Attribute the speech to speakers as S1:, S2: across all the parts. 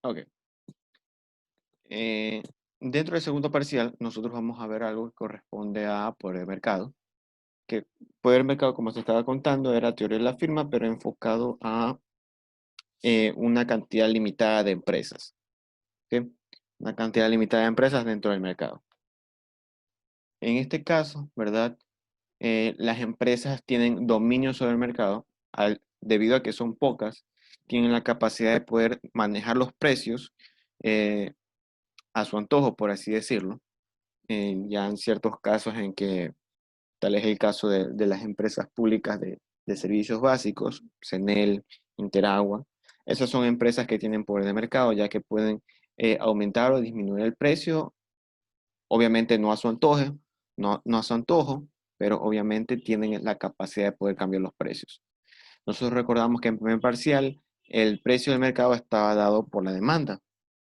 S1: Ok. Eh, Dentro del segundo parcial, nosotros vamos a ver algo que corresponde a poder de mercado. Que poder de mercado, como se estaba contando, era teoría de la firma, pero enfocado a una cantidad limitada de empresas. ¿Ok? Una cantidad limitada de empresas dentro del mercado. En este caso, ¿verdad? Las empresas tienen dominio sobre el mercado debido a que son pocas, tienen la capacidad de poder manejar los precios eh, a su antojo, por así decirlo. Ya en ciertos casos en que tal es el caso de las empresas públicas de servicios básicos, CENEL, Interagua. Esas son empresas que tienen poder de mercado, ya que pueden aumentar o disminuir el precio, obviamente no a su antojo, no a su antojo, pero obviamente tienen la capacidad de poder cambiar los precios. Nosotros recordamos que en primer parcial el precio del mercado estaba dado por la demanda.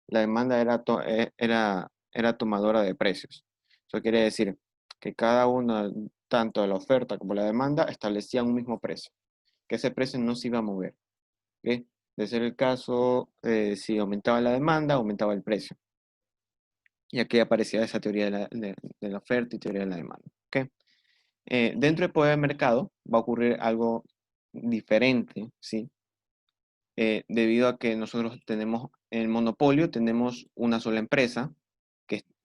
S1: La demanda era tomadora de precios. Eso quiere decir que cada una, tanto de la oferta como la demanda, establecían un mismo precio, que ese precio no se iba a mover. ¿Ok? De ser el caso, si aumentaba la demanda, aumentaba el precio. Y aquí aparecía esa teoría de la oferta y teoría de la demanda. ¿Ok? Dentro del poder del mercado va a ocurrir algo diferente, ¿sí? Debido a que nosotros tenemos el monopolio, tenemos una sola empresa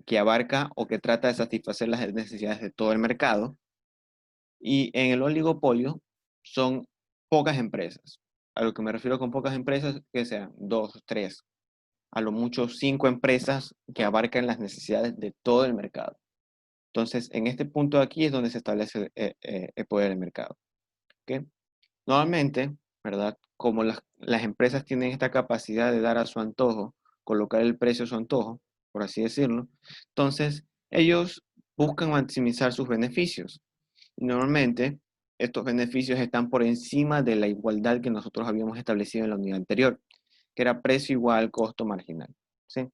S1: que abarca o que trata de satisfacer las necesidades de todo el mercado. Y en el oligopolio son pocas empresas. A lo que me refiero con pocas empresas, que sean dos, tres, a lo mucho cinco empresas que abarcan las necesidades de todo el mercado. Entonces, en este punto de aquí es donde se establece el poder del mercado. ¿Ok? Normalmente, ¿verdad? Como las empresas tienen esta capacidad de dar a su antojo, colocar el precio a su antojo, por así decirlo, entonces ellos buscan maximizar sus beneficios. Y normalmente, estos beneficios están por encima de la igualdad que nosotros habíamos establecido en la unidad anterior, que era precio igual costo marginal. ¿Sí?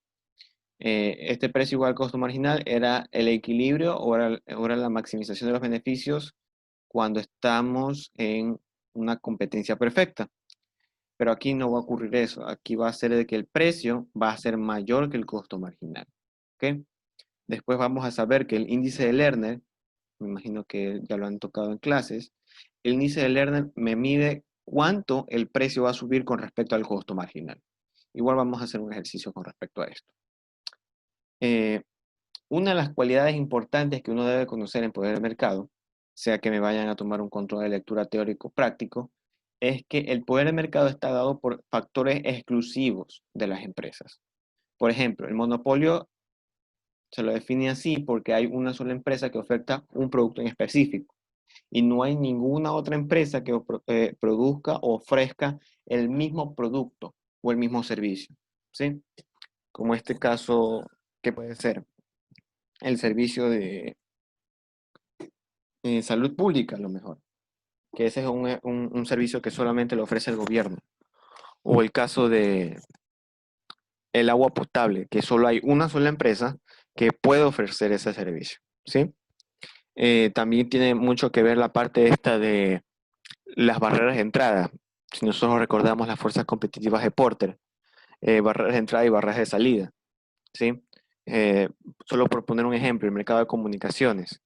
S1: Este precio igual costo marginal era el equilibrio o era la maximización de los beneficios cuando estamos en una competencia perfecta. Pero aquí no va a ocurrir eso. Aquí va a ser de que el precio va a ser mayor que el costo marginal. ¿Ok? Después vamos a saber que el índice de Lerner, me imagino que ya lo han tocado en clases, el índice de Lerner me mide cuánto el precio va a subir con respecto al costo marginal. Igual vamos a hacer un ejercicio con respecto a esto. Eh, una de las cualidades importantes que uno debe conocer en poder del mercado, sea que me vayan a tomar un control de lectura teórico práctico, es que el poder del mercado está dado por factores exclusivos de las empresas. Por ejemplo, el monopolio se lo define así porque hay una sola empresa que oferta un producto en específico y no hay ninguna otra empresa que produzca o ofrezca el mismo producto o el mismo servicio, ¿sí? Como este caso, que puede ser el servicio de salud pública, a lo mejor, que ese es un servicio que solamente lo ofrece el gobierno. O el caso de el agua potable, que solo hay una sola empresa que puede ofrecer ese servicio, ¿sí? También tiene mucho que ver la parte esta de las barreras de entrada. Si nosotros recordamos las fuerzas competitivas de Porter, barreras de entrada y barreras de salida, ¿sí? Eh, Solo por poner un ejemplo, el mercado de comunicaciones.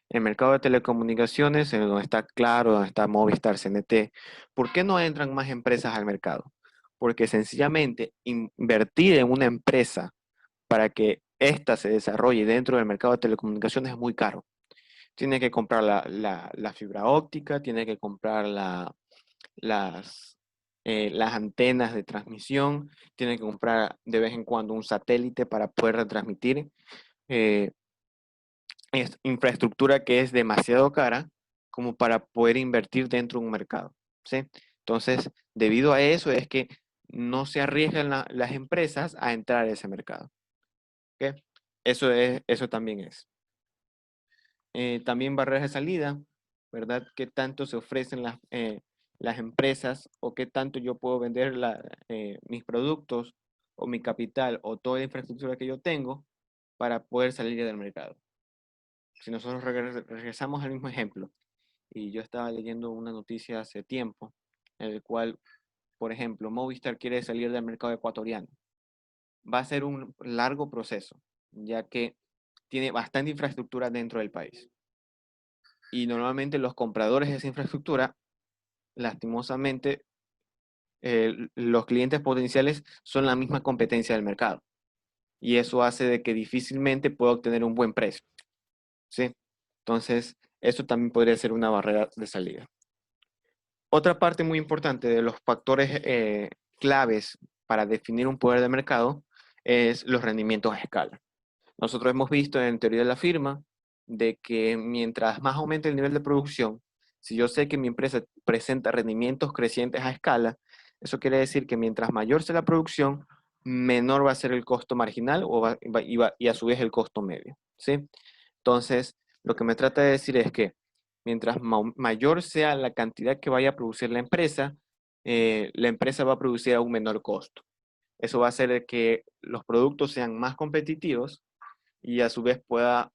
S1: El mercado de telecomunicaciones, en donde está Claro, donde está Movistar, CNT, ¿por qué no entran más empresas al mercado? Porque sencillamente invertir en una empresa para que ésta se desarrolle dentro del mercado de telecomunicaciones es muy caro. Tiene que comprar la fibra óptica, tiene que comprar las, las antenas de transmisión, tiene que comprar de vez en cuando un satélite para poder retransmitir. eh, es infraestructura que es demasiado cara como para poder invertir dentro de un mercado, ¿sí? Entonces, debido a eso es que no se arriesgan las empresas a entrar a ese mercado, ¿ok? Eso también es. También barreras de salida, ¿verdad? ¿Qué tanto se ofrecen las empresas o qué tanto yo puedo vender mis productos o mi capital o toda la infraestructura que yo tengo para poder salir del mercado? Si nosotros regresamos al mismo ejemplo, y yo estaba leyendo una noticia hace tiempo, en el cual, por ejemplo, Movistar quiere salir del mercado ecuatoriano. va a ser un largo proceso, ya que tiene bastante infraestructura dentro del país. Y normalmente los compradores de esa infraestructura, lastimosamente, los clientes potenciales son la misma competencia del mercado. Y eso hace de que difícilmente pueda obtener un buen precio, ¿sí? Entonces, eso también podría ser una barrera de salida. Otra parte muy importante de los factores claves para definir un poder de mercado es los rendimientos a escala. Nosotros hemos visto en teoría de la firma de que mientras más aumente el nivel de producción, si yo sé que mi empresa presenta rendimientos crecientes a escala, eso quiere decir que mientras mayor sea la producción, menor va a ser el costo marginal y a su vez el costo medio, ¿sí? Entonces, lo que me trata de decir es que mientras mayor sea la cantidad que vaya a producir la empresa va a producir a un menor costo. Eso va a hacer que los productos sean más competitivos y a su vez pueda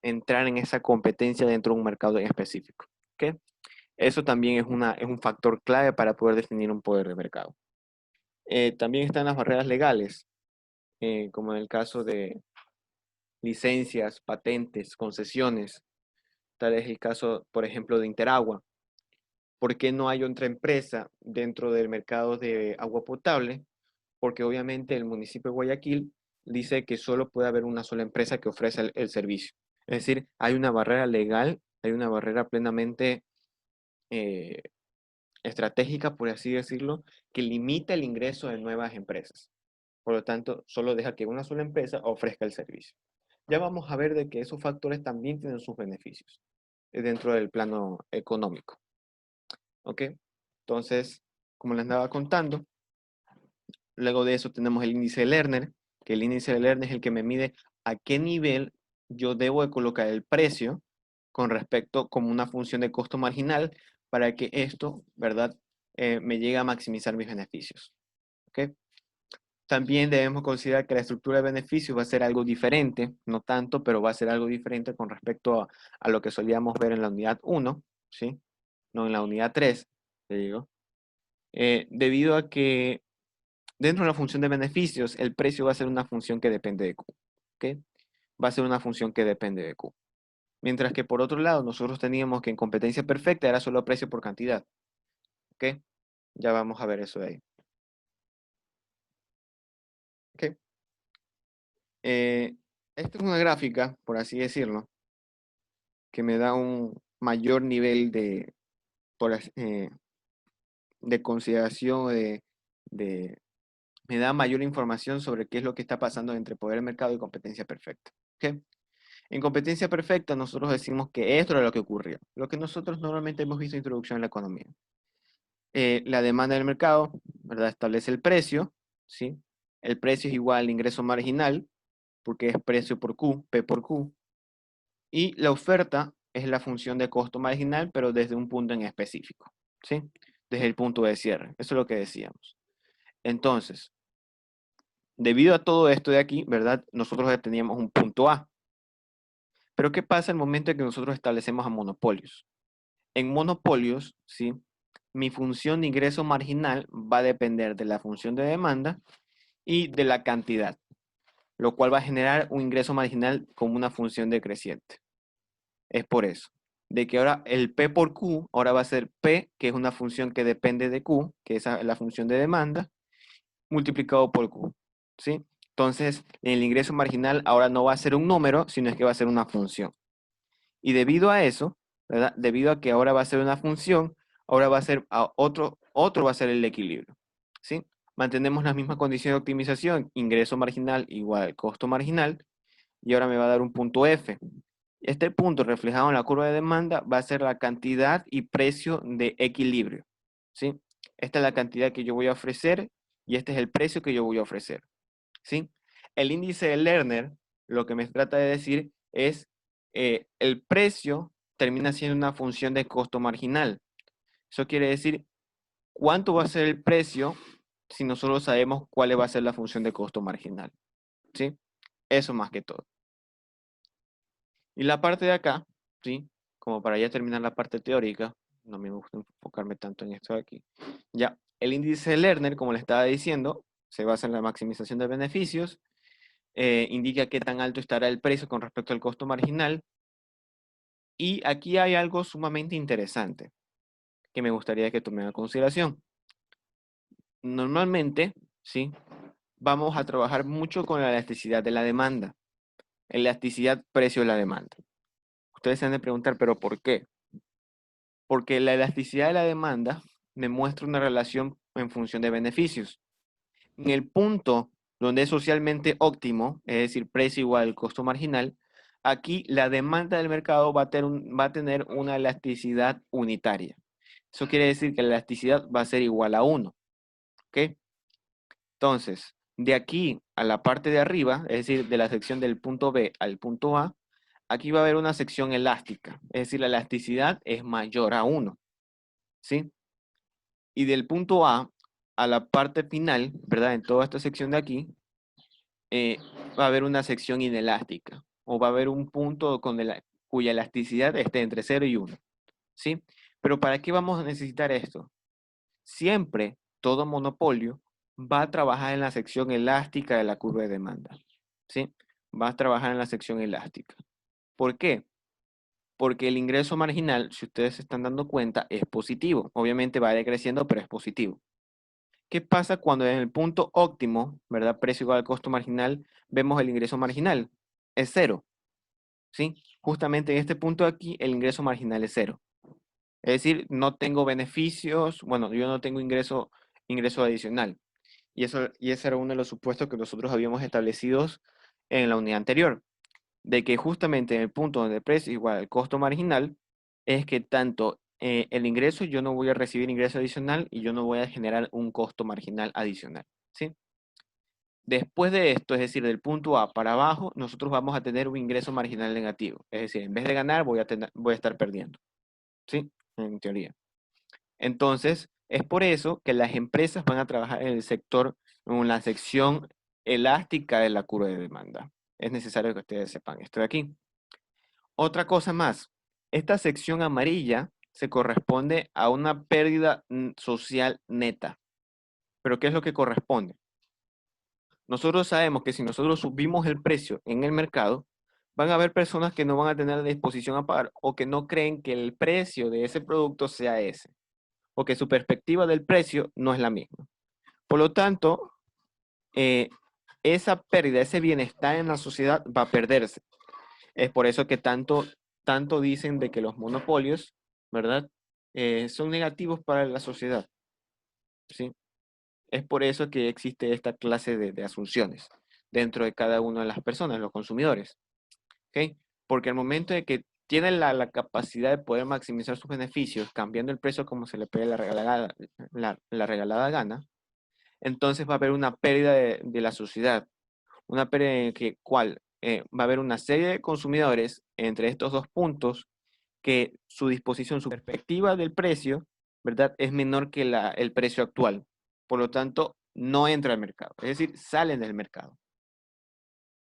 S1: entrar en esa competencia dentro de un mercado en específico. ¿Okay? Eso también es un factor clave para poder definir un poder de mercado. También están las barreras legales, como en el caso de licencias, patentes, concesiones. Tal es el caso, por ejemplo, de Interagua. ¿Por qué no hay otra empresa dentro del mercado de agua potable? Porque obviamente el municipio de Guayaquil dice que solo puede haber una sola empresa que ofrece el servicio. Es decir, hay una barrera legal, hay una barrera plenamente eh, estratégica, por así decirlo, que limita el ingreso de nuevas empresas. Por lo tanto, solo deja que una sola empresa ofrezca el servicio. Ya vamos a ver de que esos factores también tienen sus beneficios dentro del plano económico. ¿Ok? Entonces, como les andaba contando, luego de eso tenemos el índice de Lerner, que el índice de Lerner es el que me mide a qué nivel yo debo de colocar el precio con respecto como una función de costo marginal para que esto, ¿verdad? Me llegue a maximizar mis beneficios. ¿Ok? También debemos considerar que la estructura de beneficios va a ser algo diferente, no tanto, pero va a ser algo diferente con respecto a lo que solíamos ver en la unidad 1, ¿sí? No en la unidad 3, te digo. Debido a que dentro de la función de beneficios, el precio va a ser una función que depende de Q. ¿Ok? Va a ser una función que depende de Q. Mientras que por otro lado, nosotros teníamos que en competencia perfecta era solo precio por cantidad. ¿Ok? Ya vamos a ver eso de ahí. ¿Ok? Esta es una gráfica, por así decirlo, que me da un mayor nivel de consideración, de, me da mayor información sobre qué es lo que está pasando entre poder de mercado y competencia perfecta. ¿Ok? En competencia perfecta, nosotros decimos que esto era lo que ocurrió, lo que nosotros normalmente hemos visto en introducción en la economía. La demanda del mercado, ¿verdad? Establece el precio, ¿sí? El precio es igual al ingreso marginal, porque es precio por Q, P por Q. Y la oferta es la función de costo marginal, pero desde un punto en específico, ¿sí? Desde el punto de cierre. Eso es lo que decíamos. Entonces, debido a todo esto de aquí, ¿verdad? Nosotros ya teníamos un punto A. Pero ¿qué pasa el momento en que nosotros establecemos a monopolios? En monopolios, ¿sí? Mi función de ingreso marginal va a depender de la función de demanda y de la cantidad, lo cual va a generar un ingreso marginal como una función decreciente. Es por eso, de que ahora el P por Q, ahora va a ser P, que es una función que depende de Q, que es la función de demanda, multiplicado por Q, ¿sí? Entonces, el ingreso marginal ahora no va a ser un número, sino es que va a ser una función. Y debido a eso, ¿verdad? Debido a que ahora va a ser una función, ahora va a ser otro va a ser el equilibrio, ¿sí? Mantenemos la misma condición de optimización, ingreso marginal igual al costo marginal, y ahora me va a dar un punto F. Este punto reflejado en la curva de demanda va a ser la cantidad y precio de equilibrio, ¿sí? Esta es la cantidad que yo voy a ofrecer y este es el precio que yo voy a ofrecer, ¿sí? El índice de Lerner lo que me trata de decir es el precio termina siendo una función de costo marginal. Eso quiere decir cuánto va a ser el precio si nosotros sabemos cuál va a ser la función de costo marginal, ¿sí? Eso más que todo. Y la parte de acá, ¿sí? Como para ya terminar la parte teórica, no me gusta enfocarme tanto en esto de aquí. Ya, el índice de Lerner, como le estaba diciendo, se basa en la maximización de beneficios, indica qué tan alto estará el precio con respecto al costo marginal. Y aquí hay algo sumamente interesante que me gustaría que tomen en consideración. Normalmente, ¿sí? Vamos a trabajar mucho con la elasticidad de la demanda. Elasticidad, precio de la demanda. Ustedes se han de preguntar, ¿pero por qué? Porque la elasticidad de la demanda me muestra una relación en función de beneficios. En el punto donde es socialmente óptimo, es decir, precio igual costo marginal, aquí la demanda del mercado va a tener una elasticidad unitaria. Eso quiere decir que la elasticidad va a ser igual a 1. ¿Ok? Entonces, de aquí a la parte de arriba, es decir, de la sección del punto B al punto A, aquí va a haber una sección elástica, es decir, la elasticidad es mayor a 1, ¿sí? Y del punto a la parte final, ¿verdad? En toda esta sección de aquí, va a haber una sección inelástica, o va a haber un punto cuya elasticidad esté entre 0 y 1, ¿sí? Pero ¿para qué vamos a necesitar esto? Siempre todo monopolio va a trabajar en la sección elástica de la curva de demanda, ¿sí? Va a trabajar en la sección elástica. ¿Por qué? Porque el ingreso marginal, si ustedes se están dando cuenta, es positivo. Obviamente va decreciendo, pero es positivo. ¿Qué pasa cuando en el punto óptimo, ¿verdad? Precio igual al costo marginal, vemos el ingreso marginal? Es 0, ¿sí? Justamente en este punto aquí, el ingreso marginal es 0. Es decir, no tengo beneficios, bueno, yo no tengo ingreso adicional. Y ese era uno de los supuestos que nosotros habíamos establecidos en la unidad anterior, de que justamente en el punto donde el precio es igual al costo marginal, es que tanto el ingreso, yo no voy a recibir ingreso adicional y yo no voy a generar un costo marginal adicional, ¿sí? Después de esto, es decir, del punto A para abajo, nosotros vamos a tener un ingreso marginal negativo. Es decir, en vez de ganar, voy a estar perdiendo, ¿sí? En teoría. Entonces, es por eso que las empresas van a trabajar en el sector, en la sección elástica de la curva de demanda. Es necesario que ustedes sepan esto de aquí. Otra cosa más, esta sección amarilla se corresponde a una pérdida social neta. ¿Pero qué es lo que corresponde? Nosotros sabemos que si nosotros subimos el precio en el mercado, van a haber personas que no van a tener la disposición a pagar o que no creen que el precio de ese producto sea ese, o que su perspectiva del precio no es la misma. Por lo tanto, eh, esa pérdida, ese bienestar en la sociedad va a perderse. Es por eso que tanto dicen de que los monopolios, ¿verdad? Son negativos para la sociedad, ¿sí? Es por eso que existe esta clase de asunciones dentro de cada una de las personas, los consumidores, ¿ok? Porque al momento de que tienen la capacidad de poder maximizar sus beneficios, cambiando el precio como se le pide la regalada gana, entonces va a haber una pérdida de la sociedad, una pérdida en que cual va a haber una serie de consumidores entre estos dos puntos que su disposición, su perspectiva del precio, ¿verdad? Es menor que el precio actual. Por lo tanto, no entra al mercado. Es decir, salen del mercado.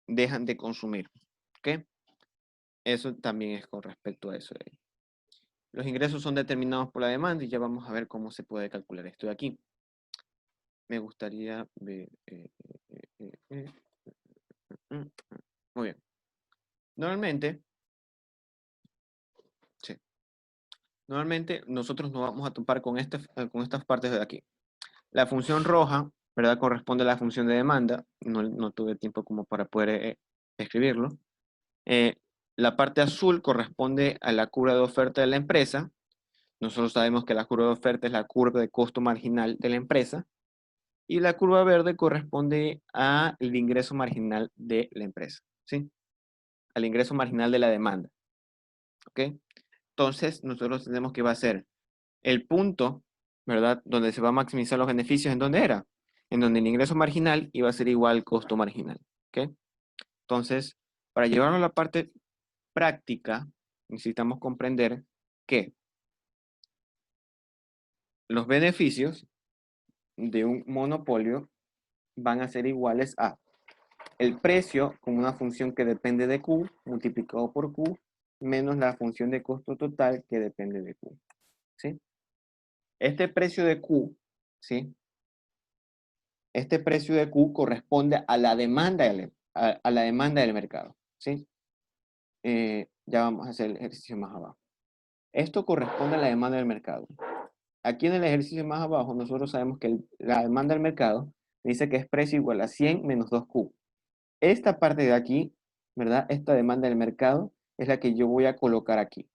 S1: Dejan de consumir. ¿Ok? Eso también es con respecto a eso. Los ingresos son determinados por la demanda y ya vamos a ver cómo se puede calcular esto de aquí. Me gustaría ver... Muy bien. Normalmente, sí. Normalmente nosotros nos vamos a topar con estas partes de aquí. La función roja, ¿verdad? Corresponde a la función de demanda. No tuve tiempo como para poder escribirlo. Eh, la parte azul corresponde a la curva de oferta de la empresa. Nosotros sabemos que la curva de oferta es la curva de costo marginal de la empresa. Y la curva verde corresponde al ingreso marginal de la empresa, ¿sí? Al ingreso marginal de la demanda, ¿ok? Entonces, nosotros tenemos que va a ser el punto, ¿verdad? Donde se va a maximizar los beneficios, ¿en dónde era? En donde el ingreso marginal iba a ser igual al costo marginal, ¿ok? Entonces, para llevarlo a la parte práctica, necesitamos comprender que los beneficios de un monopolio van a ser iguales a el precio como una función que depende de Q multiplicado por Q menos la función de costo total que depende de Q, ¿sí? Este precio de Q, ¿sí? este precio de Q corresponde a la demanda a la demanda del mercado, ¿sí? Ya vamos a hacer el ejercicio más abajo. Esto corresponde a la demanda del mercado. Aquí en el ejercicio más abajo, nosotros sabemos que la demanda del mercado dice que es precio igual a 100 menos 2Q. Esta parte de aquí, ¿verdad? Esta demanda del mercado es la que yo voy a colocar aquí,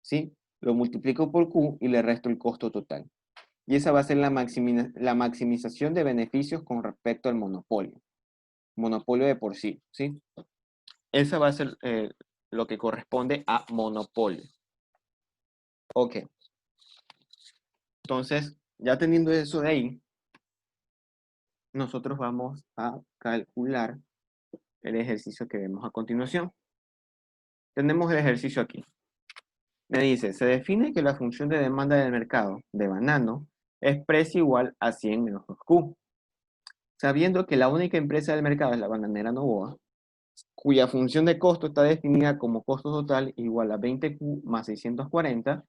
S1: ¿sí? Lo multiplico por Q y le resto el costo total. Y esa va a ser la maximización de beneficios con respecto al monopolio. Monopolio de por sí, ¿sí? Esa va a ser lo que corresponde a monopolio. Ok. Entonces, ya teniendo eso de ahí, nosotros vamos a calcular el ejercicio que vemos a continuación. Tenemos el ejercicio aquí. Me dice, se define que la función de demanda del mercado de banano es precio igual a 100 menos 2Q. Sabiendo que la única empresa del mercado es la bananera Novoa, cuya función de costo está definida como costo total igual a 20Q más 640,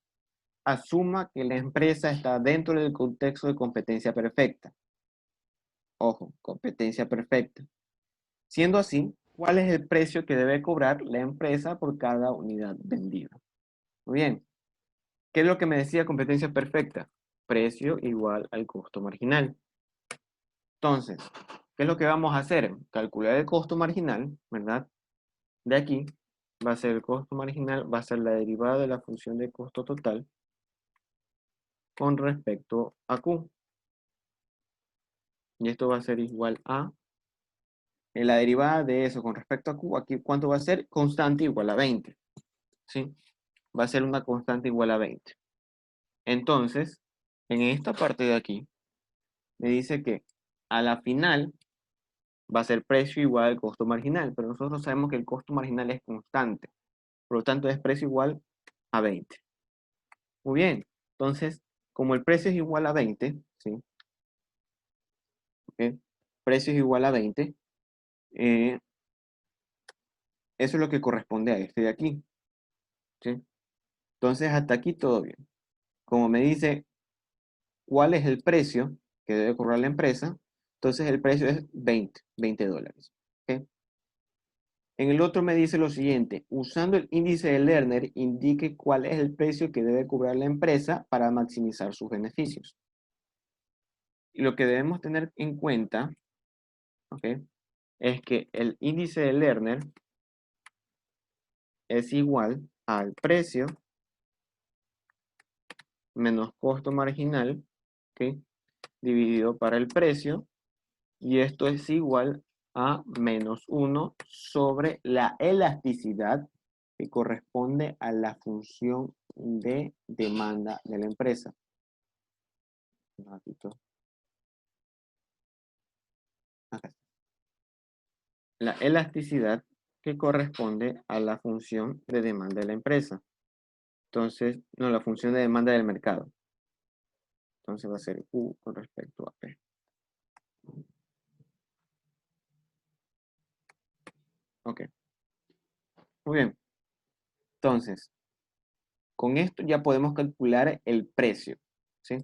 S1: asuma que la empresa está dentro del contexto de competencia perfecta. Ojo, competencia perfecta. Siendo así, ¿cuál es el precio que debe cobrar la empresa por cada unidad vendida? Muy bien. ¿Qué es lo que me decía competencia perfecta? Precio igual al costo marginal. Entonces, ¿qué es lo que vamos a hacer? Calcular el costo marginal, ¿verdad? De aquí va a ser el costo marginal, va a ser la derivada de la función de costo total con respecto a Q. Y esto va a ser igual a, en la derivada de eso con respecto a Q, aquí ¿cuánto va a ser? Constante igual a 20. ¿Sí? Va a ser una constante igual a 20. Entonces, en esta parte de aquí, me dice que a la final va a ser precio igual al costo marginal, pero nosotros sabemos que el costo marginal es constante, por lo tanto es precio igual a 20. Muy bien, entonces, como el precio es igual a 20, ¿sí? ¿Ok? Precio es igual a 20, eso es lo que corresponde a este de aquí, ¿sí? Entonces, hasta aquí todo bien. Como me dice cuál es el precio que debe cobrar la empresa, entonces el precio es 20 dólares. ¿Ok? En el otro me dice lo siguiente, usando el índice de Lerner, indique cuál es el precio que debe cobrar la empresa para maximizar sus beneficios. Y lo que debemos tener en cuenta, ¿ok? Es que el índice de Lerner es igual al precio menos costo marginal, ¿ok? Dividido para el precio, y esto es igual a menos 1 sobre la elasticidad que corresponde a la función de demanda de la empresa. Un ratito. Acá está. La elasticidad que corresponde a la función de demanda de la empresa. Entonces, no, la función de demanda del mercado. Entonces va a ser U con respecto a P. Ok, muy bien. Entonces, con esto ya podemos calcular el precio, ¿sí?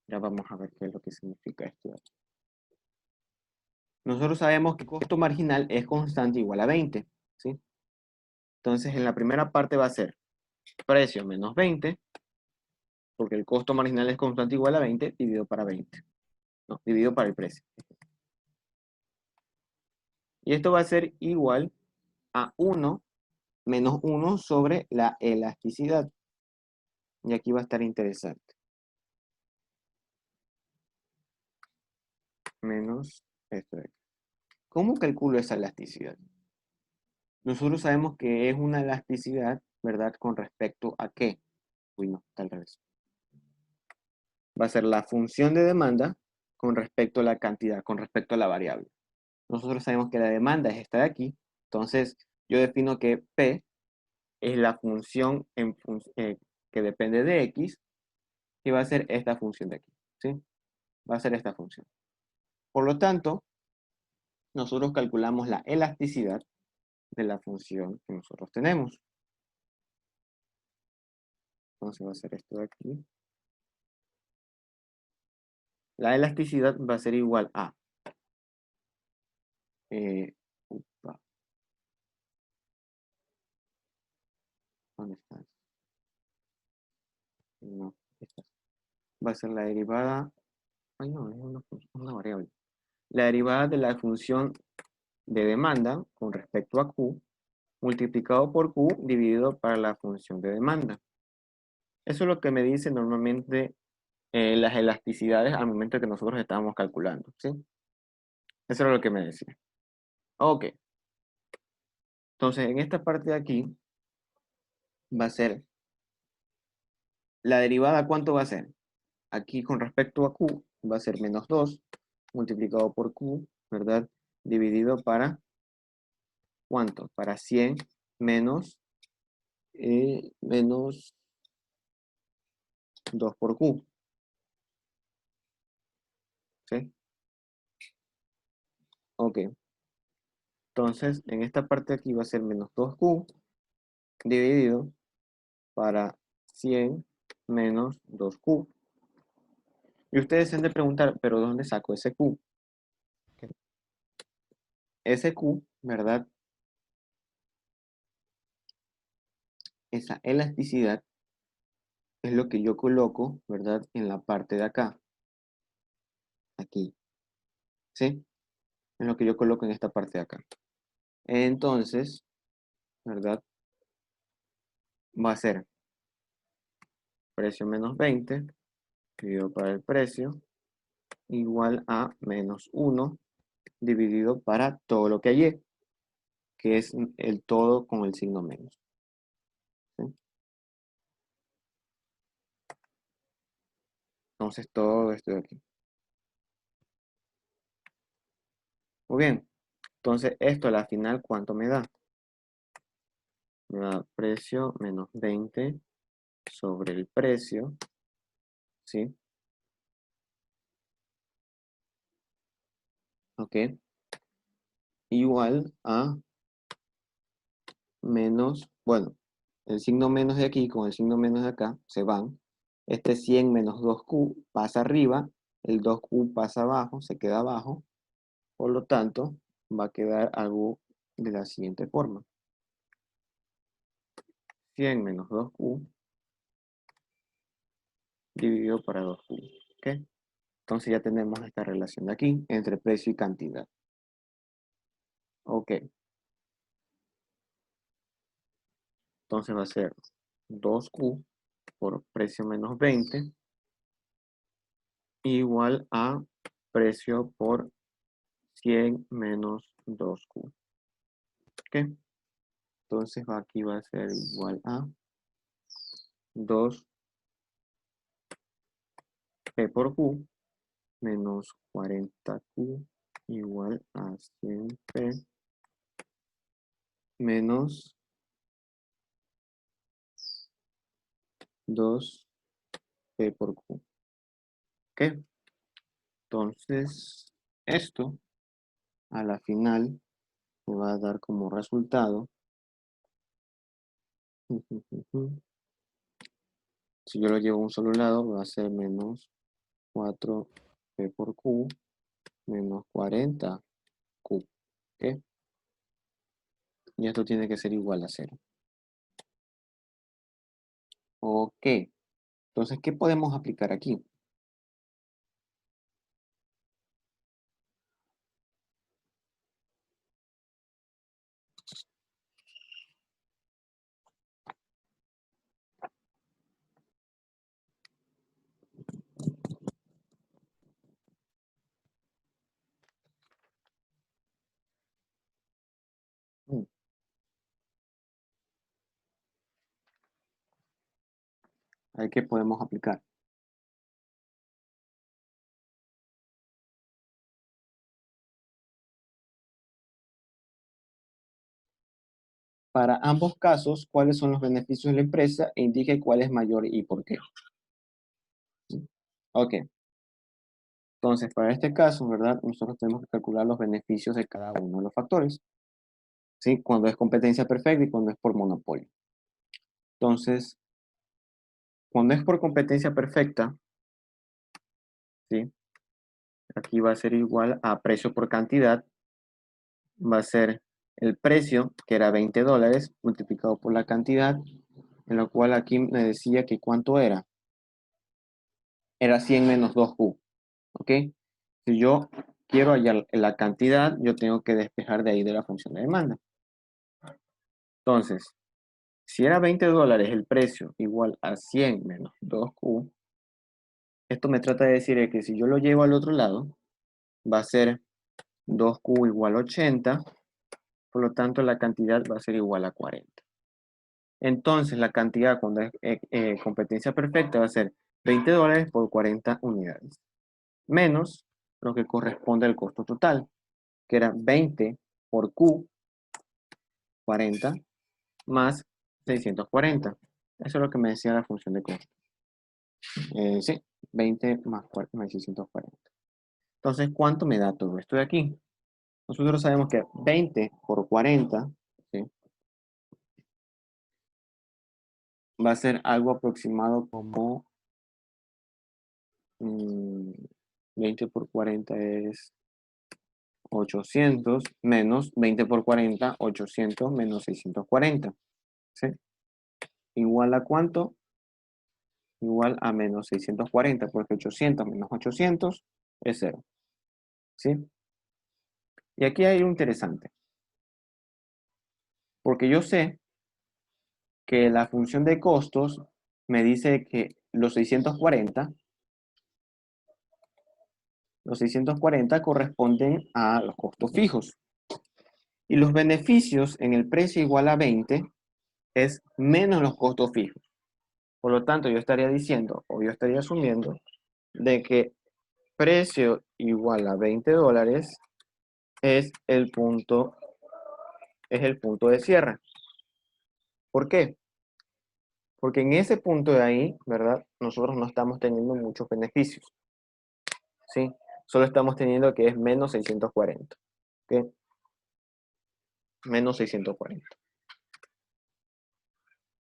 S1: Ya vamos a ver qué es lo que significa esto de aquí. Nosotros sabemos que costo marginal es constante igual a 20, ¿sí? Entonces, en la primera parte va a ser precio menos 20, porque el costo marginal es constante igual a 20, dividido para 20. No, dividido para el precio. Y esto va a ser igual a 1 menos 1 sobre la elasticidad. Y aquí va a estar interesante. Menos esto de aquí. ¿Cómo calculo esa elasticidad? Nosotros sabemos que es una elasticidad, ¿verdad? ¿Con respecto a qué? Uy, no, tal vez. Va a ser la función de demanda con respecto a la cantidad, con respecto a la variable. Nosotros sabemos que la demanda es esta de aquí, entonces yo defino que P es la función que depende de X y va a ser esta función de aquí, ¿sí? Va a ser esta función. Por lo tanto, nosotros calculamos la elasticidad de la función que nosotros tenemos. Entonces va a ser esto de aquí. La elasticidad va a ser igual a upa, ¿dónde está? No, esta va a ser la derivada, ay no, es una variable. La derivada de la función de demanda con respecto a Q multiplicado por Q dividido para la función de demanda. Eso es lo que me dice normalmente las elasticidades al momento que nosotros estábamos calculando, ¿sí? Eso es lo que me decía. Ok, entonces en esta parte de aquí va a ser, la derivada, ¿cuánto va a ser? Aquí con respecto a Q va a ser menos 2 multiplicado por Q, ¿verdad? Dividido para, ¿cuánto? Para 100 menos, menos 2 por Q, ¿sí? Ok, entonces en esta parte de aquí va a ser menos 2Q dividido para 100 menos 2Q. Y ustedes se han de preguntar, ¿pero dónde saco ese Q? Ese Q, ¿verdad? Esa elasticidad es lo que yo coloco, ¿verdad? En la parte de acá, aquí, ¿sí? Es lo que yo coloco en esta parte de acá. Entonces, ¿verdad? Va a ser precio menos 20 dividido para el precio igual a menos 1 dividido para todo lo que hay, que es el todo con el signo menos, ¿sí? Entonces todo esto de aquí. Muy bien. Entonces esto a la final, ¿cuánto me da? Me da precio menos 20 sobre el precio, ¿sí? Ok. Igual a menos, bueno, el signo menos de aquí con el signo menos de acá se van. Este 100 menos 2Q pasa arriba, el 2Q pasa abajo, se queda abajo. Por lo tanto, va a quedar algo de la siguiente forma. 100 menos 2Q dividido para 2Q. ¿Ok? Entonces ya tenemos esta relación de aquí entre precio y cantidad. Ok. Entonces va a ser 2Q por precio menos 20 igual a precio por 100 menos 2Q. ¿Ok? Entonces aquí va a ser igual a 2P por Q menos 40Q igual a 100P menos 2P por Q. ¿Ok? Entonces, esto a la final me va a dar como resultado. Si yo lo llevo a un solo lado, va a ser menos 4P por Q menos 40Q. ¿Ok? Y esto tiene que ser igual a 0. Ok. Entonces, ¿qué podemos aplicar aquí? Mm, ¿A qué podemos aplicar? Para ambos casos, ¿cuáles son los beneficios de la empresa? E indique cuál es mayor y por qué. Ok. Entonces, para este caso, ¿verdad? Nosotros tenemos que calcular los beneficios de cada uno de los factores. ¿Sí? Cuando es competencia perfecta y cuando es por monopolio. Entonces, cuando es por competencia perfecta, ¿sí? Aquí va a ser igual a precio por cantidad va a ser el precio, que era $20, multiplicado por la cantidad, en lo cual aquí me decía que cuánto era. Era 100 menos 2Q, ¿ok? Si yo quiero hallar la cantidad, yo tengo que despejar de ahí de la función de demanda. Entonces, si era $20 el precio igual a 100 menos 2Q, esto me trata de decir que si yo lo llevo al otro lado, va a ser 2Q igual a 80, por lo tanto la cantidad va a ser igual a 40. Entonces la cantidad cuando es competencia perfecta va a ser $20 por 40 unidades, menos lo que corresponde al costo total, que era 20 por Q, 40, más 640. Eso es lo que me decía la función de costo. Sí, 20 más 640. Entonces, ¿cuánto me da todo esto de aquí? Nosotros sabemos que 20 por 40, ¿sí?, va a ser algo aproximado como 20 por 40 es 800, menos 20 por 40, 800 menos 640. ¿Sí? ¿Igual a cuánto? Igual a menos 640, porque 800 menos 800 es 0. ¿Sí? Y aquí hay un interesante, porque yo sé que la función de costos me dice que los 640 corresponden a los costos fijos. Y los beneficios en el precio igual a 20 es menos los costos fijos. Por lo tanto, yo estaría diciendo, o yo estaría asumiendo, de que precio igual a $20 es el punto de cierre. ¿Por qué? Porque en ese punto de ahí, ¿verdad? Nosotros no estamos teniendo muchos beneficios, ¿sí? Solo estamos teniendo que es menos 640, ¿ok? Menos 640.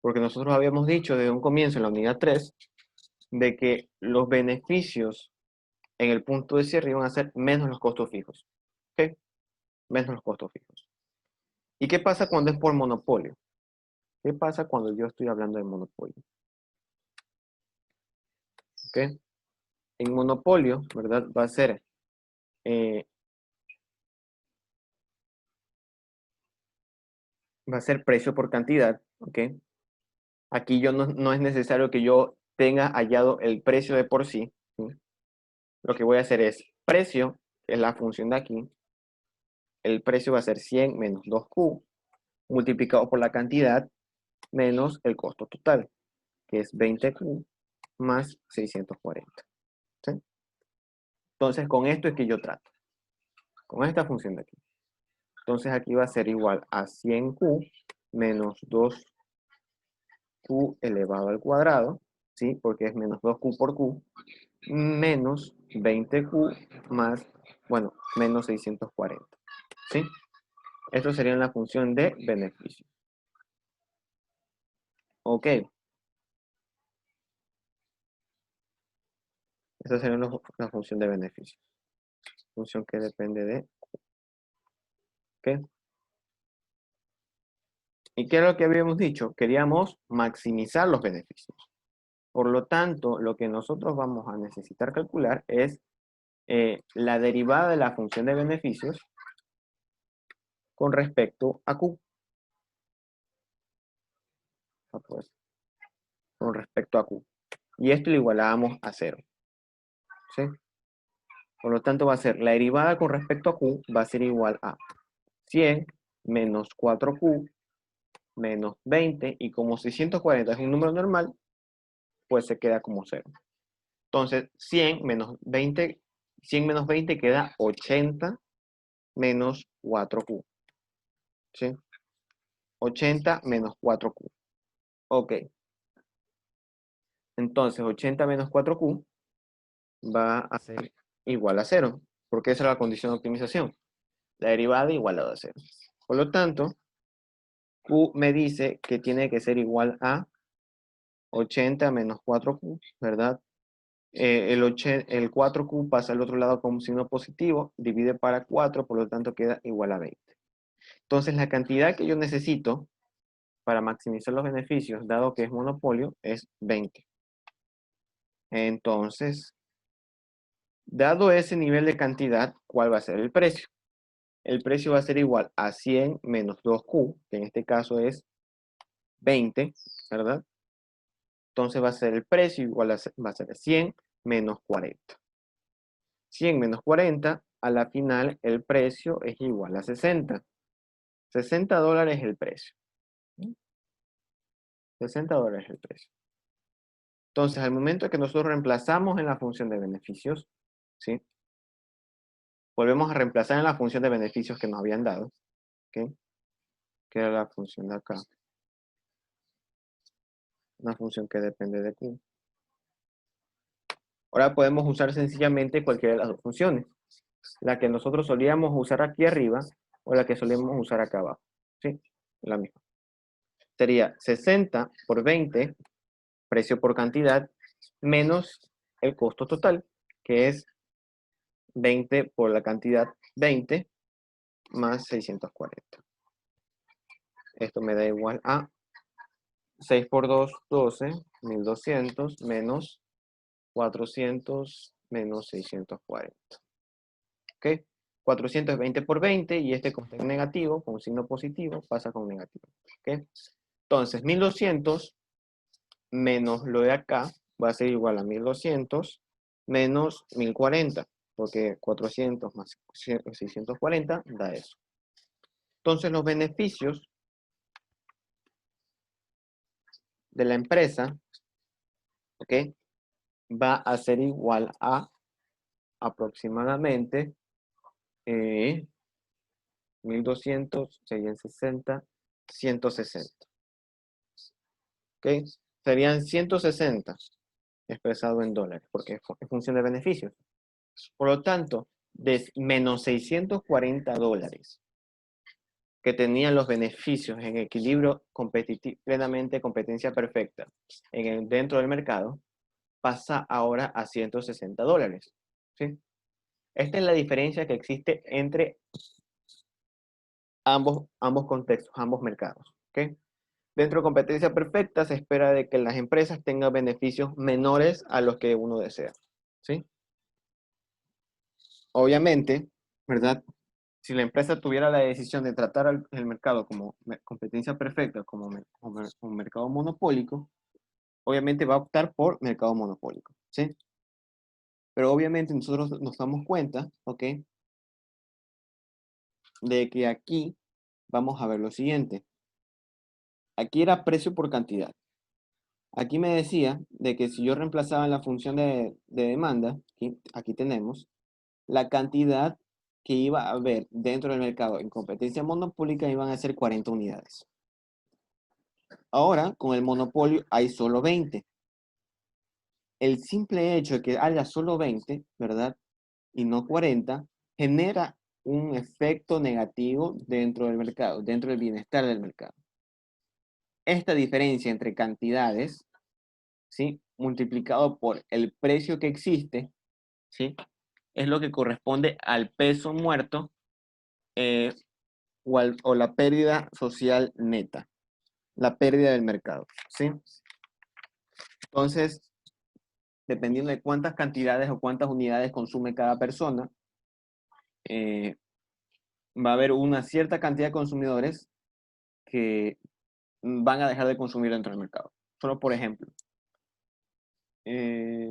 S1: Porque nosotros habíamos dicho desde un comienzo en la unidad 3 de que los beneficios en el punto de cierre iban a ser menos los costos fijos, ¿ok? Menos los costos fijos. ¿Y qué pasa cuando es por monopolio? ¿Qué pasa cuando yo estoy hablando de monopolio? ¿Ok? En monopolio, ¿verdad? Eh, va a ser precio por cantidad, ¿ok? Aquí no es necesario que yo tenga hallado el precio de por sí, ¿sí? Lo que voy a hacer es precio, que es la función de aquí, el precio va a ser 100 menos 2Q, multiplicado por la cantidad, menos el costo total, que es 20Q más 640. ¿Sí? Entonces, con esto es que yo trato, con esta función de aquí. Entonces, aquí va a ser igual a 100Q menos 2Q elevado al cuadrado, ¿sí? Porque es menos 2Q por Q, menos 20Q más, bueno, menos 640, ¿sí? Esto sería la función de beneficio. Ok. Esta sería la función de beneficio. Función que depende de ¿qué? ¿Y qué es lo que habíamos dicho? Queríamos maximizar los beneficios. Por lo tanto, lo que nosotros vamos a necesitar calcular es la derivada de la función de beneficios con respecto a Q. Pues, con respecto a Q. Y esto lo igualamos a 0. ¿Sí? Por lo tanto, va a ser la derivada con respecto a Q va a ser igual a 100 menos 4Q menos 20. Y como 640 es un número normal, pues se queda como 0. Entonces, 100 menos 20, 100 menos 20 queda 80 menos 4Q. ¿Sí? 80 menos 4Q. Ok. Entonces, 80 menos 4Q va a ser igual a 0, porque esa es la condición de optimización. La derivada igualada a 0. Por lo tanto, Q me dice que tiene que ser igual a 80 menos 4Q, ¿verdad? El 4Q pasa al otro lado como signo positivo, divide para 4, por lo tanto queda igual a 20. Entonces, la cantidad que yo necesito para maximizar los beneficios, dado que es monopolio, es 20. Entonces, dado ese nivel de cantidad, ¿cuál va a ser el precio? El precio va a ser igual a 100 menos 2Q, que en este caso es 20, ¿verdad? Entonces va a ser el precio igual va a ser 100 menos 40. 100 menos 40, a la final el precio es igual a 60. $60 el precio. $60 el precio. Entonces, al momento que nosotros reemplazamos en la función de beneficios, ¿sí? Volvemos a reemplazar en la función de beneficios que nos habían dado, ¿ok? Que era la función de acá. Una función que depende de Q. Ahora podemos usar sencillamente cualquiera de las dos funciones. La que nosotros solíamos usar aquí arriba o la que solíamos usar acá abajo. ¿Sí? La misma. Sería 60 por 20, precio por cantidad, menos el costo total, que es 20 por la cantidad 20 más 640. Esto me da igual a 6 por 2, 12, 1200 menos 400 menos 640. ¿Ok? 420 por 20 y este con negativo, con signo positivo, pasa con negativo. ¿Ok? Entonces, 1200 menos lo de acá va a ser igual a 1200 menos 1040, porque 400 más 640 da eso. Entonces, los beneficios de la empresa, ¿ok? Va a ser igual a aproximadamente 1200 serían 60, 160. ¿Ok? Serían 160 expresado en dólares, porque es función de beneficios. Por lo tanto, de menos $640 que tenían los beneficios en equilibrio plenamente competencia perfecta dentro del mercado, pasa ahora a $160. ¿Sí? Esta es la diferencia que existe entre ambos contextos, ambos mercados. ¿Ok? Dentro de competencia perfecta se espera de que las empresas tengan beneficios menores a los que uno desea. ¿Sí? Obviamente, ¿verdad? Si la empresa tuviera la decisión de tratar el mercado como competencia perfecta, como un mercado monopólico, obviamente va a optar por mercado monopólico. ¿Sí? Pero obviamente nosotros nos damos cuenta, ¿ok? De que aquí vamos a ver lo siguiente. Aquí era precio por cantidad. Aquí me decía de que si yo reemplazaba en la función de demanda, aquí tenemos, la cantidad que iba a haber dentro del mercado en competencia monopólica iban a ser 40 unidades. Ahora, con el monopolio hay solo 20. El simple hecho de que haya solo 20, ¿verdad? Y no 40, genera un efecto negativo dentro del mercado, dentro del bienestar del mercado. Esta diferencia entre cantidades, ¿sí? Multiplicado por el precio que existe, ¿sí? Es lo que corresponde al peso muerto o la pérdida social neta, la pérdida del mercado, ¿sí? Entonces, dependiendo de cuántas cantidades o cuántas unidades consume cada persona, eh, va a haber una cierta cantidad de consumidores que van a dejar de consumir dentro del mercado. Solo por ejemplo,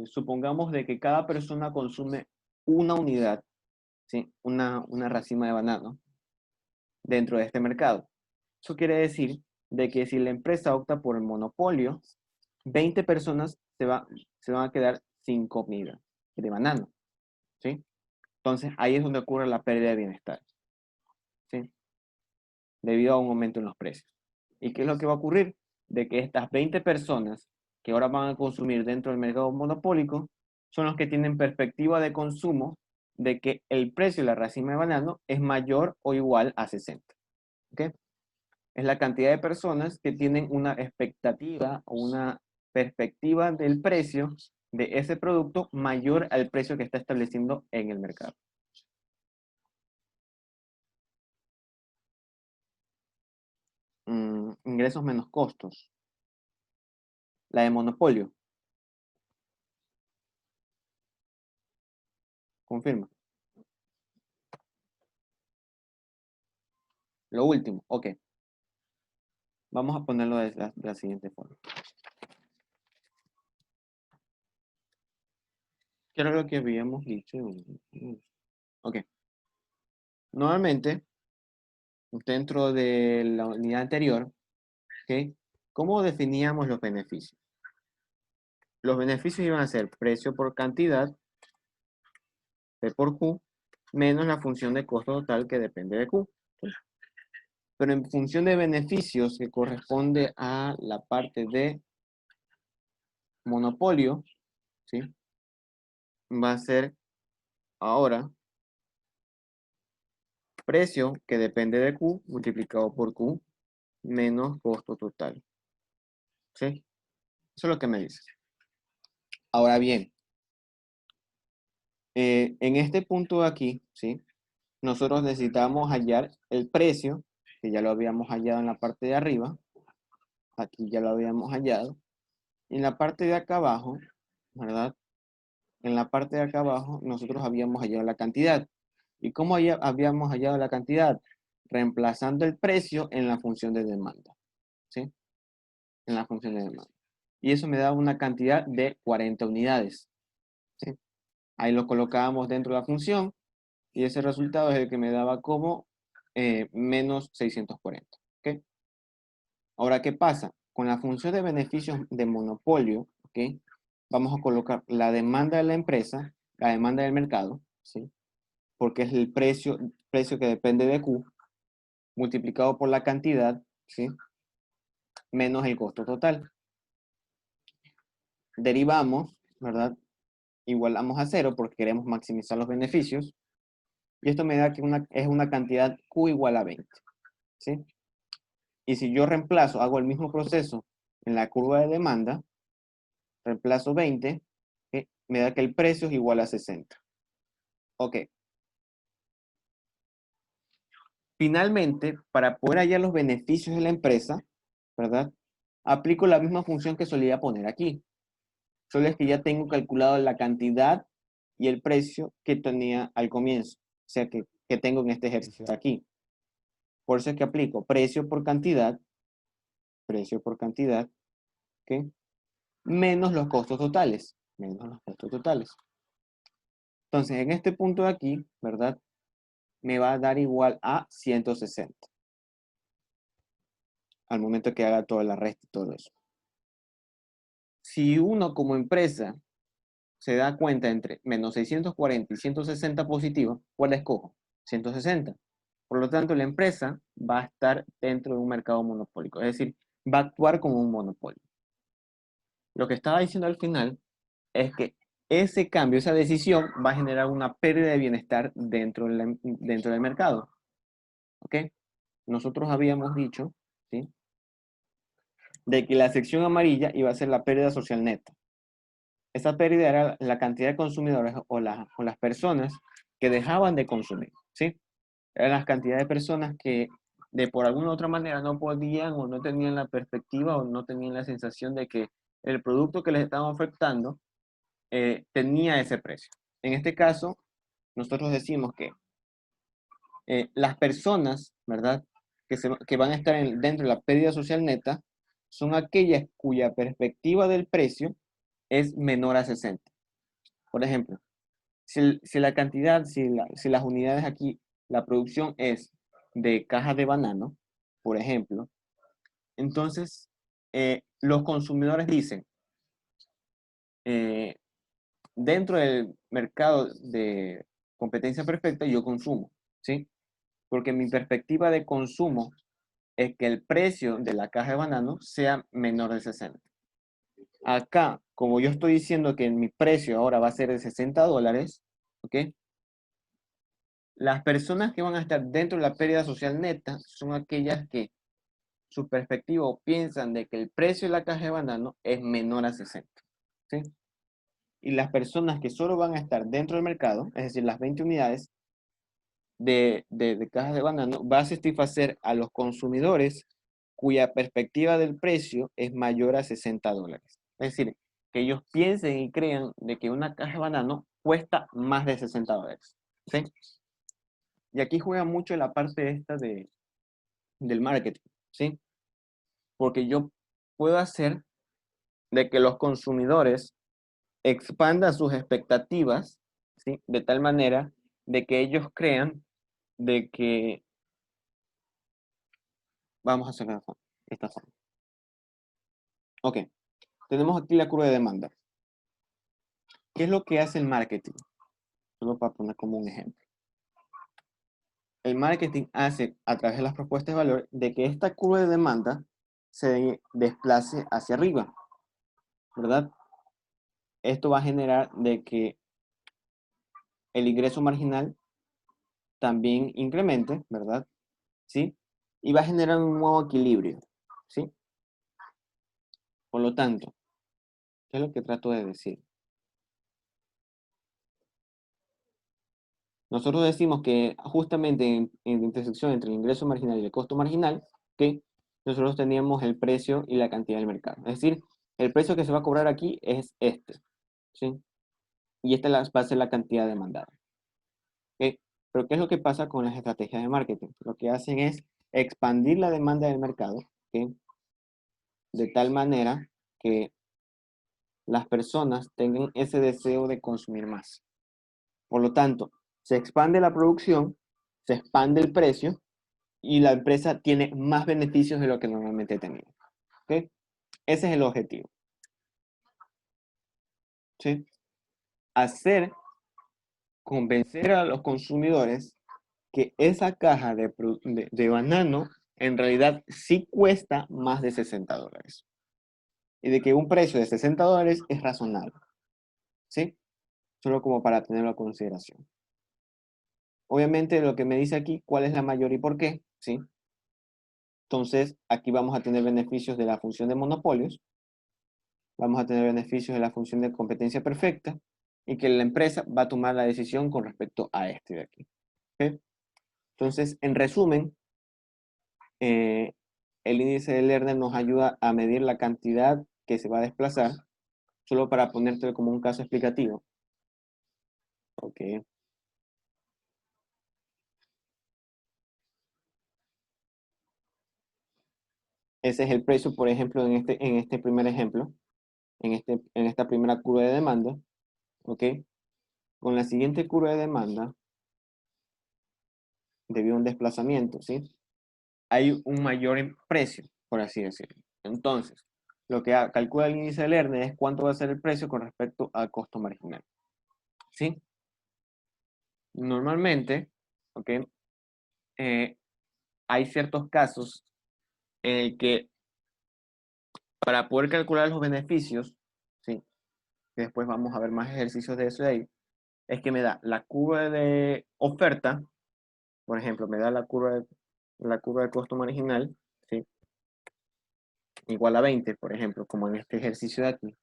S1: supongamos de que cada persona consume una unidad, ¿sí? Una racima de banano dentro de este mercado. Eso quiere decir de que si la empresa opta por el monopolio, 20 personas se van a quedar sin comida de banano, ¿sí? Entonces ahí es donde ocurre la pérdida de bienestar, ¿sí? Debido a un aumento en los precios. ¿Y qué es lo que va a ocurrir? De que estas 20 personas que ahora van a consumir dentro del mercado monopólico son los que tienen perspectiva de consumo de que el precio de la racima de banano es mayor o igual a 60. ¿Ok? Es la cantidad de personas que tienen una expectativa o una perspectiva del precio de ese producto mayor al precio que está estableciendo en el mercado. ingresos menos costos. La de monopolio. Confirma. Lo último, ok. Vamos a ponerlo de la siguiente forma. ¿Qué era lo que habíamos dicho? Ok. Nuevamente, dentro de la unidad anterior, ¿ok? ¿Cómo definíamos los beneficios? Los beneficios iban a ser precio por cantidad, P por Q, menos la función de costo total que depende de Q. ¿Sí? Pero en función de beneficios que corresponde a la parte de monopolio, ¿sí? Va a ser ahora precio que depende de Q multiplicado por Q menos costo total. ¿Sí? Eso es lo que me dice. Ahora bien, en este punto de aquí, ¿sí? Nosotros necesitamos hallar el precio, que ya lo habíamos hallado en la parte de arriba. Aquí ya lo habíamos hallado. En la parte de acá abajo, ¿verdad? En la parte de acá abajo, nosotros habíamos hallado la cantidad. ¿Y cómo habíamos hallado la cantidad? Reemplazando el precio en la función de demanda. ¿Sí? En la función de demanda. Y eso me da una cantidad de 40 unidades. ¿Sí? Ahí lo colocábamos dentro de la función y ese resultado es el que me daba como menos 640. ¿Ok? Ahora, ¿qué pasa? Con la función de beneficios de monopolio, ¿ok? Vamos a colocar la demanda de la empresa, la demanda del mercado, ¿sí? Porque es el precio que depende de Q, multiplicado por la cantidad, ¿sí? Menos el costo total. Derivamos, ¿verdad? Igualamos a cero porque queremos maximizar los beneficios. Y esto me da que es una cantidad Q igual a 20, ¿sí? Y si yo reemplazo, hago el mismo proceso en la curva de demanda, reemplazo 20, me da que el precio es igual a 60. Ok. Finalmente, para poder hallar los beneficios de la empresa, ¿verdad? Aplico la misma función que solía poner aquí. Solo es que ya tengo calculado la cantidad y el precio que tenía al comienzo. O sea, que tengo en este ejercicio aquí. Por eso es que aplico precio por cantidad, ¿ok? Menos los costos totales. Menos los costos totales. Entonces, en este punto de aquí, ¿verdad? Me va a dar igual a 160. Al momento que haga toda la resta y todo eso. Si uno como empresa se da cuenta entre menos 640 y 160 positivos, ¿cuál escojo? 160. Por lo tanto, la empresa va a estar dentro de un mercado monopólico, es decir, va a actuar como un monopolio. Lo que estaba diciendo al final es que ese cambio, esa decisión va a generar una pérdida de bienestar dentro del mercado. ¿Ok? Nosotros habíamos dicho, ¿sí? De que la sección amarilla iba a ser la pérdida social neta. Esa pérdida era la cantidad de consumidores o las personas que dejaban de consumir, ¿sí? Eran las cantidades de personas que de por alguna u otra manera no podían o no tenían la perspectiva o no tenían la sensación de que el producto que les estaban ofertando tenía ese precio. En este caso, nosotros decimos que las personas, ¿verdad? Que van a estar dentro de la pérdida social neta son aquellas cuya perspectiva del precio es menor a 60. Por ejemplo, si la cantidad, si las unidades aquí, la producción es de cajas de banano, por ejemplo, entonces los consumidores dicen, eh, dentro del mercado de competencia perfecta yo consumo, ¿sí? Porque mi perspectiva de consumo es que el precio de la caja de banano sea menor de 60. Acá, como yo estoy diciendo que mi precio ahora va a ser de $60, ¿ok? Las personas que van a estar dentro de la pérdida social neta son aquellas que su perspectiva o piensan de que el precio de la caja de banano es menor a 60. ¿Sí? Y las personas que solo van a estar dentro del mercado, es decir, las 20 unidades de cajas de banano, va a satisfacer a los consumidores cuya perspectiva del precio es mayor a $60. Es decir, que ellos piensen y crean de que una caja de banano cuesta más de $60. ¿Sí? Y aquí juega mucho la parte esta del marketing, ¿sí? Porque yo puedo hacer de que los consumidores expandan sus expectativas, ¿sí? De tal manera de que ellos crean de que vamos a hacer esta forma. Ok, tenemos aquí la curva de demanda. ¿Qué es lo que hace el marketing? Solo para poner como un ejemplo. El marketing hace a través de las propuestas de valor de que esta curva de demanda se desplace hacia arriba, ¿verdad? Esto va a generar de que el ingreso marginal también incremente, ¿verdad? ¿Sí? Y va a generar un nuevo equilibrio, ¿sí? Por lo tanto, ¿qué es lo que trato de decir? Nosotros decimos que justamente en la intersección entre el ingreso marginal y el costo marginal, que nosotros teníamos el precio y la cantidad del mercado. Es decir, el precio que se va a cobrar aquí es este, ¿sí? Y esta va a ser la cantidad demandada. ¿Ok? Pero ¿qué es lo que pasa con las estrategias de marketing? Lo que hacen es expandir la demanda del mercado, ¿ok? De tal manera que las personas tengan ese deseo de consumir más. Por lo tanto, se expande la producción, se expande el precio y la empresa tiene más beneficios de lo que normalmente tenía. ¿Ok? Ese es el objetivo. ¿Sí? Convencer a los consumidores que esa caja de banano en realidad sí cuesta más de $60. Y de que un precio de $60 es razonable. ¿Sí? Solo como para tenerlo a consideración. Obviamente lo que me dice aquí, cuál es la mayor y por qué, ¿sí? Entonces, aquí vamos a tener beneficios de la función de monopolios, vamos a tener beneficios de la función de competencia perfecta, y que la empresa va a tomar la decisión con respecto a este de aquí. ¿Ok? Entonces, en resumen, el índice de Lerner nos ayuda a medir la cantidad que se va a desplazar, solo para ponerte como un caso explicativo. Ok. Ese es el precio, por ejemplo, en este primer ejemplo, en esta primera curva de demanda. ¿Ok? Con la siguiente curva de demanda, debido a un desplazamiento, ¿sí? Hay un mayor precio, por así decirlo. Entonces, lo que calcula el índice de Lerner es cuánto va a ser el precio con respecto al costo marginal. ¿Sí? Normalmente, ¿ok? Hay ciertos casos en el que para poder calcular los beneficios, ¿sí? Que después vamos a ver más ejercicios de eso de ahí, es que me da la curva de oferta, por ejemplo, me da la curva de costo marginal, ¿sí? Igual a 20, por ejemplo, como en este ejercicio de aquí.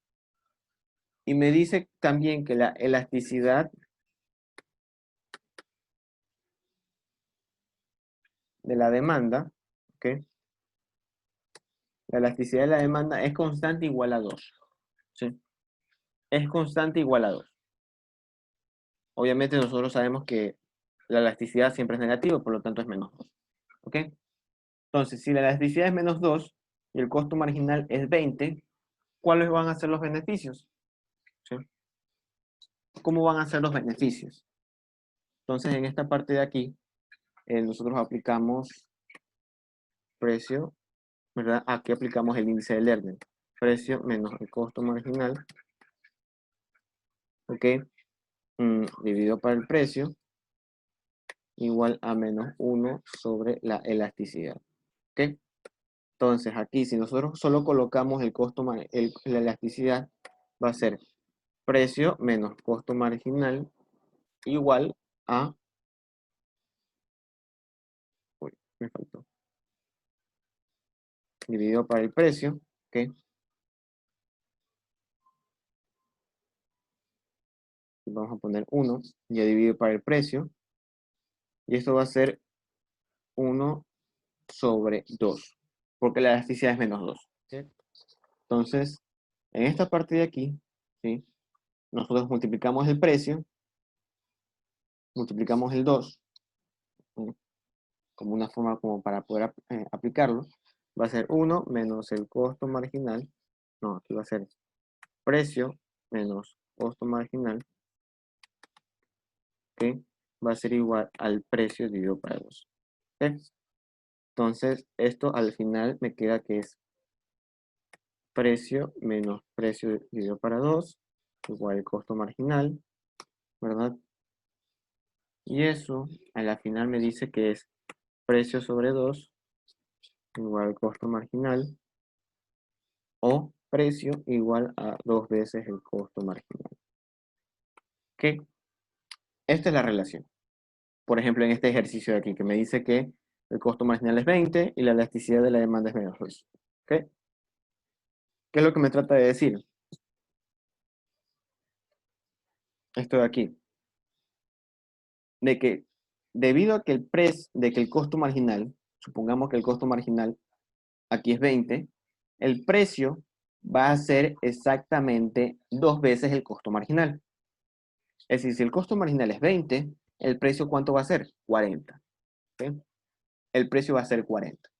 S1: Y me dice también que la elasticidad de la demanda, ¿ok? La elasticidad de la demanda es constante igual a 2, ¿sí? Es constante igual a 2. Obviamente nosotros sabemos que la elasticidad siempre es negativa, por lo tanto es menos 2, ¿ok? Entonces, si la elasticidad es menos 2 y el costo marginal es 20, ¿cuáles van a ser los beneficios? ¿Sí? ¿Cómo van a ser los beneficios? Entonces, en esta parte de aquí, nosotros aplicamos precio, ¿verdad? Aquí aplicamos el índice de Lerner. Precio menos el costo marginal, ¿ok? Dividido por el precio, igual a menos 1 sobre la elasticidad, ¿ok? Entonces, aquí, si nosotros solo colocamos el costo, la elasticidad, va a ser precio menos costo marginal igual a, uy, me faltó, dividido por el precio, ¿ok? Vamos a poner 1, ya dividido por el precio, y esto va a ser 1 sobre 2. porque la elasticidad es menos 2. ¿Sí? Entonces, en esta parte de aquí, ¿sí? Nosotros multiplicamos el precio, multiplicamos el 2, ¿sí? Como una forma como para poder aplicarlo. Va a ser 1 menos el costo marginal. No, aquí va a ser precio menos costo marginal, que va a ser igual al precio dividido para 2. ¿Sí? Entonces, esto al final me queda que es precio menos precio dividido para 2 igual al costo marginal, ¿verdad? Y eso a la final me dice que es precio sobre 2 igual al costo marginal o precio igual a 2 veces el costo marginal. ¿Ok? Esta es la relación. Por ejemplo, en este ejercicio de aquí, que me dice que el costo marginal es 20 y la elasticidad de la demanda es menos 2. ¿Ok? ¿Qué es lo que me trata de decir? Esto de aquí. De que debido a que de que el costo marginal, supongamos que el costo marginal aquí es 20, el precio va a ser exactamente 2 veces el costo marginal. Es decir, si el costo marginal es 20, ¿el precio cuánto va a ser? 40. ¿Sí? El precio va a ser 40.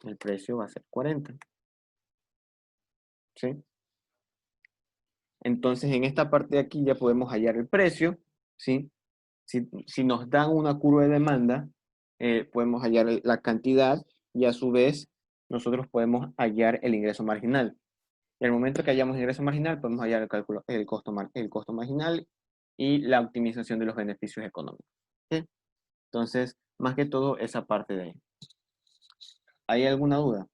S1: El precio va a ser 40. ¿Sí? Entonces, en esta parte de aquí ya podemos hallar el precio. ¿Sí? Si nos dan una curva de demanda, podemos hallar la cantidad y a su vez nosotros podemos hallar el ingreso marginal. Y al momento que hallamos ingreso marginal, podemos hallar el costo marginal y la optimización de los beneficios económicos. ¿Sí? Entonces, más que todo, esa parte de ahí. ¿Hay alguna duda?